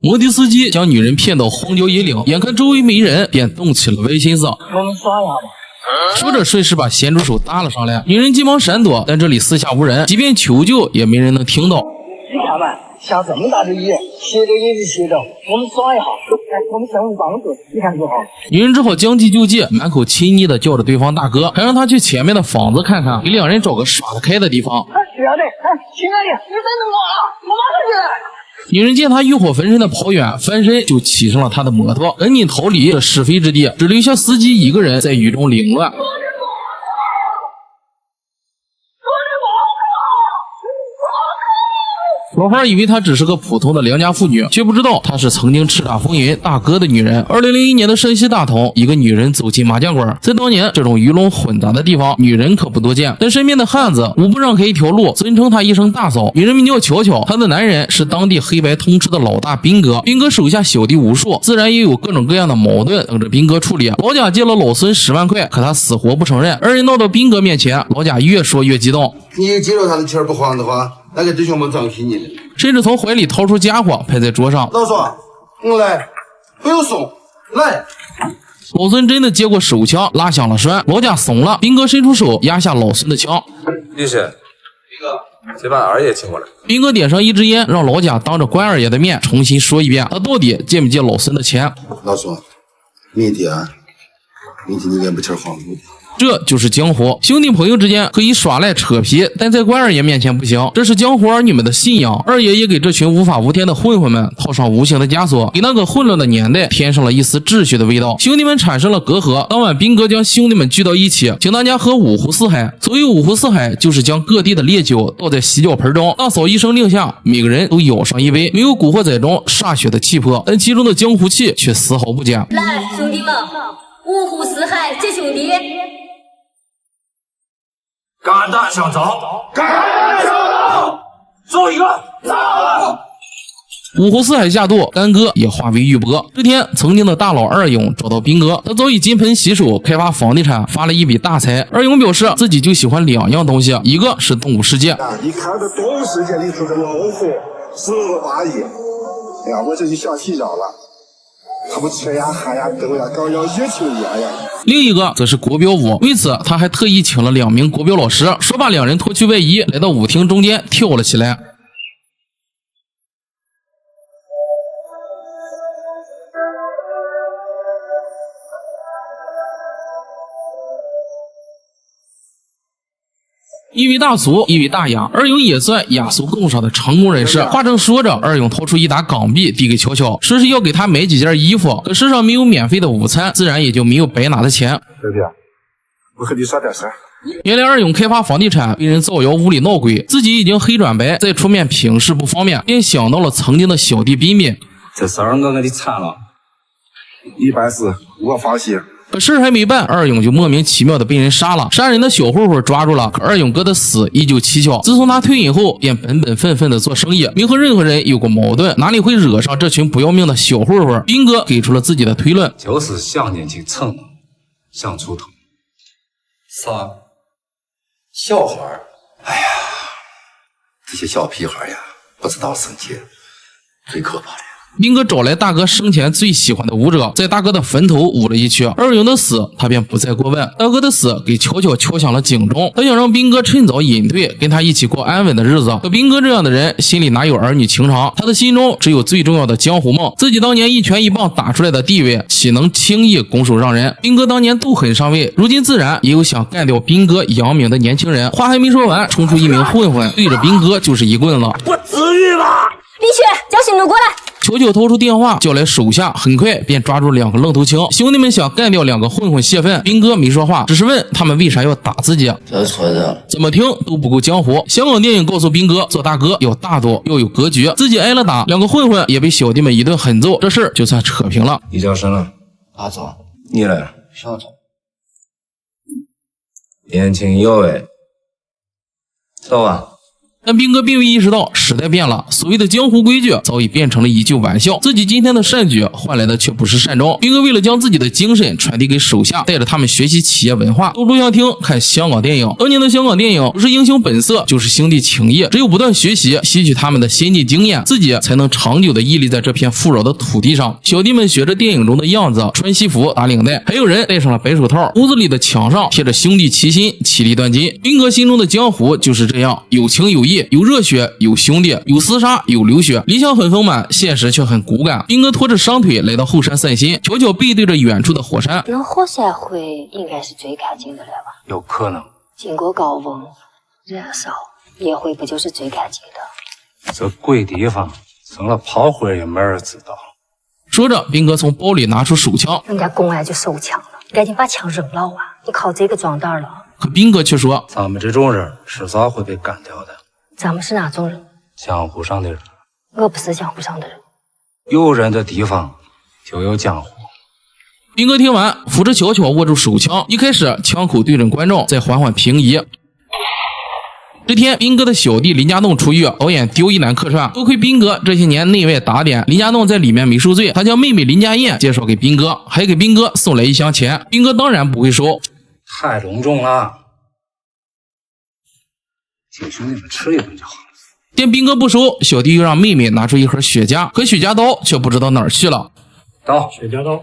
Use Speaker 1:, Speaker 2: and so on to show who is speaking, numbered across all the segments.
Speaker 1: 摩的司机将女人骗到荒郊野岭，眼看周围没人，便动起了歪心思。
Speaker 2: 我们耍一下吧。
Speaker 1: 说着，顺势把咸猪手搭了上来。女人急忙闪躲，但这里四下无人，即便求救也没人能听到。
Speaker 2: 你看嘛，下这么大的雨，斜着也是斜着，我们耍一下，我们相互帮助，你看多好。
Speaker 1: 女人只好将计就计，满口亲昵的叫着对方大哥，还让他去前面的坊子看看，给两人找个耍得开的地方。
Speaker 2: 是啊的，亲爱的，你等等我啊，我马上就来。
Speaker 1: 女人见他欲火焚身的跑远，翻身就骑上了他的摩托，赶紧逃离这是非之地，只留下司机一个人在雨中凌乱。老汉以为她只是个普通的良家妇女，却不知道她是曾经叱咤风云大哥的女人。2001年的山西大同，一个女人走进麻将馆，在当年这种鱼龙混杂的地方，女人可不多见，但身边的汉子无不让开一条路，尊称她一声大嫂。女人名叫巧巧，她的男人是当地黑白通吃的老大斌哥，斌哥手下小弟无数，自然也有各种各样的矛盾等着斌哥处理。老贾借了老孙10万块，可他死活不承认，二人闹到斌哥面前，老贾越说越激动，
Speaker 3: 你借了他的钱不还的话，那个弟兄们怎么拼你的？
Speaker 1: 甚至从怀里掏出家伙拍在桌上。
Speaker 3: 老孙，我来，不用送，来。
Speaker 1: 老孙真的接过手枪，拉响了栓，老贾怂了，斌哥伸出手压下老孙的枪。
Speaker 4: 律师，斌哥，先把二爷请过来。
Speaker 1: 斌哥点上一支烟，让老贾当着关二爷的面重新说一遍，他到底借没借老孙的钱？
Speaker 3: 老孙，明天你给不钱还我的。
Speaker 1: 这就是江湖，兄弟朋友之间可以耍赖扯皮，但在关二爷面前不行，这是江湖儿女们的信仰。二爷也给这群无法无天的混混们套上无形的枷锁，给那个混乱的年代添上了一丝秩序的味道。兄弟们产生了隔阂，当晚斌哥将兄弟们聚到一起，请大家喝五湖四海。所谓五湖四海，就是将各地的烈酒倒在洗脚盆中，大嫂一声令下，每个人都舀上一杯，没有古惑仔中歃血的气魄，但其中的江湖气却丝毫不减。
Speaker 5: 来，兄弟们，五湖四海皆兄弟。
Speaker 6: 肝胆相照，肝胆相照，走一个，走！
Speaker 1: 五湖四海下肚，干戈也化为玉帛。这天，曾经的大佬二勇找到斌哥，他早已金盆洗手，开发房地产，发了一笔大财。二勇表示自己就喜欢2样东西，一个是动物世界。
Speaker 7: 你看这动物世界里头的老虎10个8亿，哎呀，我这就想洗澡了。他不吃呀、喝呀、斗呀，搞要野情一样呀。
Speaker 1: 另一个则是国标舞，为此他还特意请了2名国标老师，说把2人脱去外衣，来到舞厅中间跳了起来。一为大俗，一为大雅，二勇也算雅俗共赏的成功人士。话正说着，二勇掏出1沓港币递给巧巧，说是要给他买几件衣服，可世上没有免费的午餐，自然也就没有白拿的钱。
Speaker 7: 对不对？我和你说点事儿。
Speaker 1: 原来二勇开发房地产被人造谣无理闹鬼，自己已经黑转白，再出面平事不方便，便想到了曾经的小弟彬彬。
Speaker 6: 这事儿我给你铲了，
Speaker 7: 你办事我放心。
Speaker 1: 可事还没办，二勇就莫名其妙的被人杀了，杀人的小混混抓住了，可二勇哥的死依旧蹊跷。自从他退隐后，便本本分分的做生意，没和任何人有过矛盾，哪里会惹上这群不要命的小混混？斌哥给出了自己的推论，
Speaker 4: 就是想年轻逞能，想出头。
Speaker 8: 是啊，小孩儿，哎呀，这些小屁孩呀，不知道生气，最可怕的。
Speaker 1: 斌哥找来大哥生前最喜欢的舞者，在大哥的坟头舞了一曲。二勇的死，他便不再过问。大哥的死给巧巧敲响了警钟，他想让斌哥趁早隐退，跟他一起过安稳的日子。可斌哥这样的人，心里哪有儿女情长？他的心中只有最重要的江湖梦。自己当年一拳一棒打出来的地位，岂能轻易拱手让人？斌哥当年斗狠上位，如今自然也有想干掉斌哥扬名的年轻人。话还没说完，冲出一名混混，对着斌哥就是一棍子。
Speaker 6: 不至于吧？
Speaker 5: 李雪，叫行动过来。
Speaker 1: 巧巧掏出电话叫来手下，很快便抓住2个愣头青。兄弟们想干掉2个混混泄愤，斌哥没说话，只是问他们为啥要打自己。
Speaker 8: 这错的，
Speaker 1: 怎么听都不够江湖。香港电影告诉斌哥，做大哥要大度，要有格局。自己挨了打，2个混混也被小弟们一顿狠揍，这事儿就算扯平了。
Speaker 4: 你叫什么？
Speaker 8: 阿总，
Speaker 4: 你呢？
Speaker 8: 小总，
Speaker 4: 年轻有为，走吧。
Speaker 1: 但兵哥并未意识到时代变了，所谓的江湖规矩早已变成了一句玩笑，自己今天的善举换来的却不是善终。兵哥为了将自己的精神传递给手下，带着他们学习企业文化，到录像厅看香港电影。当年的香港电影不是英雄本色，就是兄弟情谊，只有不断学习，吸取他们的先进经验，自己才能长久的屹立在这片富饶的土地上。小弟们学着电影中的样子，穿西服打领带，还有人戴上了白手套，屋子里的墙上贴着兄弟齐心，其利断金。兵哥心中的江湖就是这样，有情有义，有热血，有兄弟，有厮杀，有流血。理想很丰满，现实却很骨感。兵哥拖着伤腿来到后山散心，悄悄背对着远处的火山。
Speaker 5: 那火山灰应该是最干净的了吧？
Speaker 6: 有可能。
Speaker 5: 经过高温燃烧，野灰不就是最干净的？
Speaker 6: 这鬼地方，成了炮灰也没人知道。
Speaker 1: 说着，兵哥从包里拿出手枪。
Speaker 5: 人家公安就收枪了，赶紧把枪扔了啊！你靠这个装弹了。
Speaker 1: 可兵哥却说：“
Speaker 6: 咱们这种人迟早会被干掉的。
Speaker 5: 咱们是哪种人？
Speaker 6: 江湖上的人。
Speaker 5: 我不是江湖上的人。
Speaker 6: 有人的地方就有江湖。”
Speaker 1: 兵哥听完，扶着巧巧握住手枪，一开始枪口对准观众，再缓缓平移。这天，兵哥的小弟林家栋出狱，导演刁一男客串。多亏兵哥这些年内外打点，林家栋在里面没受罪。他将妹妹林家燕介绍给兵哥，还给兵哥送来一箱钱。兵哥当然不会收，
Speaker 6: 太隆重了，请兄弟们吃一顿就好了。
Speaker 1: 见兵哥不收，小弟又让妹妹拿出一盒雪茄，可雪茄刀却不知道哪儿去了。
Speaker 6: 刀，雪茄刀。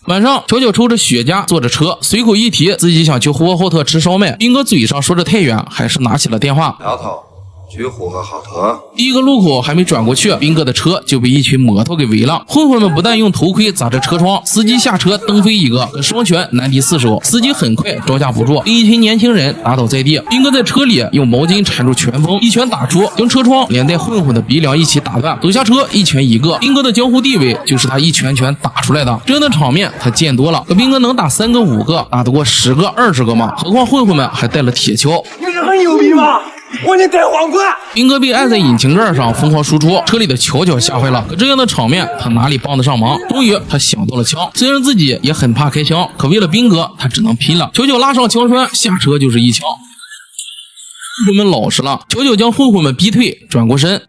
Speaker 1: 晚上，巧巧抽着雪茄，坐着车，随口一提自己想去呼和浩特吃烧麦。兵哥嘴上说着太远，还是拿起了电话。
Speaker 8: 丫头，去呼和浩特。
Speaker 1: 第一个路口还没转过去，兵哥的车就被一群摩托给围了。混混们不但用头盔砸着车窗，司机下车蹬飞一个，可双拳难敌四手，司机很快招架不住，被一群年轻人打倒在地。兵哥在车里用毛巾缠住拳锋，一拳打出，将车窗连带混混的鼻梁一起打断。走下车，一拳一个。兵哥的江湖地位就是他一拳拳打出来的，这样的场面他见多了。可兵哥能打3个5个，打得过10个20个吗？何况混混们还带了铁锹。
Speaker 2: 你是很牛逼吗？我你带皇冠！
Speaker 1: 兵哥被按在引擎盖上疯狂输出，车里的巧巧吓坏了。可这样的场面他哪里帮得上忙？终于他想到了枪，虽然自己也很怕开枪，可为了兵哥他只能拼了。巧巧拉上枪栓，下车就是一枪。混混们老实了，巧巧将混混们逼退，转过身。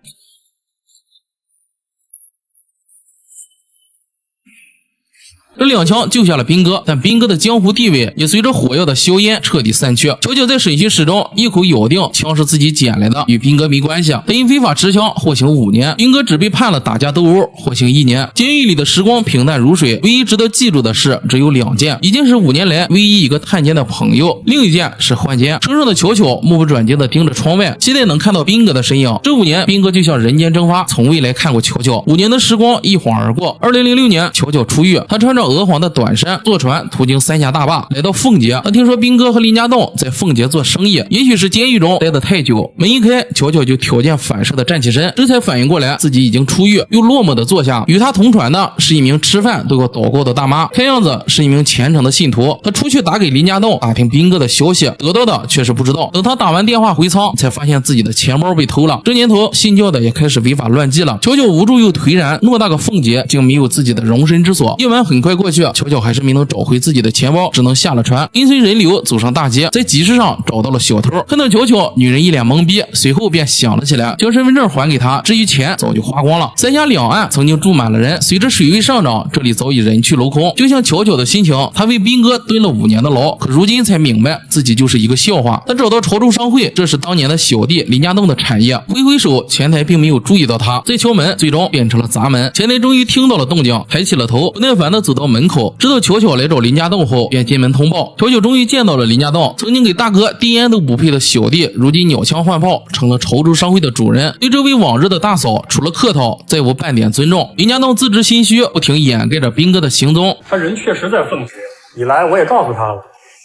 Speaker 1: 这2枪救下了兵哥，但兵哥的江湖地位也随着火药的硝烟彻底散去。巧巧在审讯室中一口咬定枪是自己捡来的，与兵哥没关系。他因非法持枪获刑5年，兵哥只被判了打架斗殴，获刑1年。监狱里的时光平淡如水，唯一值得记住的事只有2件，一件是5年来唯一一个探监的朋友，另一件是换监。车上的巧巧目不转睛地盯着窗外，期待能看到兵哥的身影。这5年，兵哥就像人间蒸发，从未来看过巧巧。5年的时光一晃而过。2006年，巧巧出狱，他穿着鹅黄的短衫，坐船途经三峡大坝，来到奉节。他听说兵哥和林家栋在奉节做生意，也许是监狱中待得太久，门一开，巧巧就条件反射地站起身，这才反应过来自己已经出狱，又落寞地坐下。与他同船的是一名吃饭都要祷告的大妈，看样子是一名虔诚的信徒。他出去打给林家栋打听兵哥的消息，得到的却是不知道。等他打完电话回舱，才发现自己的钱包被偷了。这年头信教的也开始违法乱纪了。巧巧无助又颓然，偌大个奉节竟没有自己的容身之所。夜晚很快过去，巧巧还是没能找回自己的钱包，只能下了船，跟随人流走上大街，在集市上找到了小偷。看到巧巧，女人一脸懵逼，随后便想了起来，将身份证还给他，至于钱早就花光了。三峡两岸曾经住满了人，随着水位上涨，这里早已人去楼空。就像巧巧的心情，他为兵哥蹲了5年的牢，可如今才明白自己就是一个笑话。他找到潮州商会，这是当年的小弟林家栋的产业，挥挥手，前台并没有注意到他，再敲门，最终变成了砸门。前台终于听到了动静，抬起了头，不耐烦地走到门口，知道巧巧来找林家栋后，便进门通报。巧巧终于见到了林家栋，曾经给大哥递烟都不配的小弟，如今鸟枪换炮，成了潮州商会的主人。对这位往日的大嫂，除了客套，再无半点尊重。林家栋自知心虚，不停掩盖着兵哥的行踪。
Speaker 9: 他人确实在奉节，你来我也告诉他了，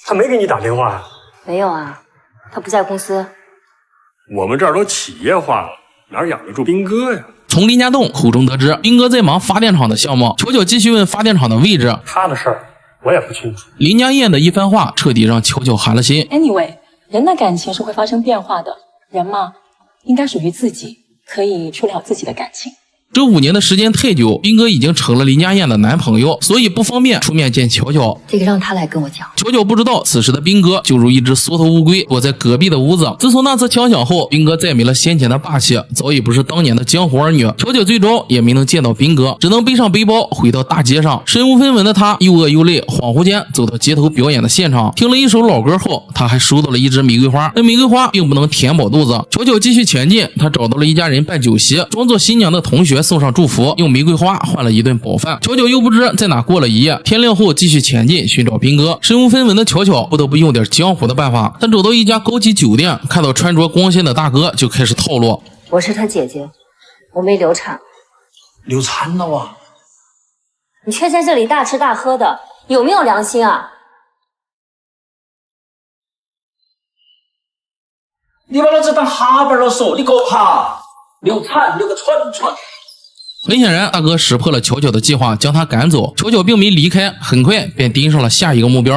Speaker 9: 他没给你打电话呀？
Speaker 5: 没有啊，他不在公司。
Speaker 9: 我们这儿都企业化了，哪养得住兵哥呀？
Speaker 1: 从林家栋口中得知，兵哥在忙发电厂的项目。巧巧继续问发电厂的位置，
Speaker 9: 他的事儿我也不清楚。
Speaker 1: 林家燕的一番话彻底让巧巧寒了心。
Speaker 10: Anyway， 人的感情是会发生变化的，人嘛，应该属于自己，可以处理好自己的感情。
Speaker 1: 这5年的时间太久，斌哥已经成了林家燕的男朋友，所以不方便出面见巧巧。
Speaker 5: 这个让他来跟我讲。
Speaker 1: 巧巧不知道，此时的斌哥就如一只缩头乌龟，躲在隔壁的屋子。自从那次枪响后，斌哥再没了先前的霸气，早已不是当年的江湖儿女。巧巧最终也没能见到斌哥，只能背上背包回到大街上。身无分文的他又饿又累，恍惚间走到街头表演的现场，听了一首老歌后，他还收到了一支玫瑰花。但玫瑰花并不能填饱肚子。巧巧继续前进，他找到了一家人办酒席，装作新娘的同学送上祝福，用玫瑰花换了一顿饱饭。巧巧又不知在哪过了一夜，天亮后继续前进寻找斌哥。身无分文的巧巧不得不用点江湖的办法。他走到一家高级酒店，看到穿着光鲜的大哥，就开始套路。
Speaker 5: 我是他姐姐，我没流产。
Speaker 6: 流产了哇！
Speaker 5: 你却在这里大吃大喝的，有没有良心啊？
Speaker 6: 你把老子当哈巴了说，你给我哈！流产流个蠢蠢！
Speaker 1: 很显然，大哥识破了巧巧的计划，将他赶走。巧巧并没离开，很快便盯上了下一个目标。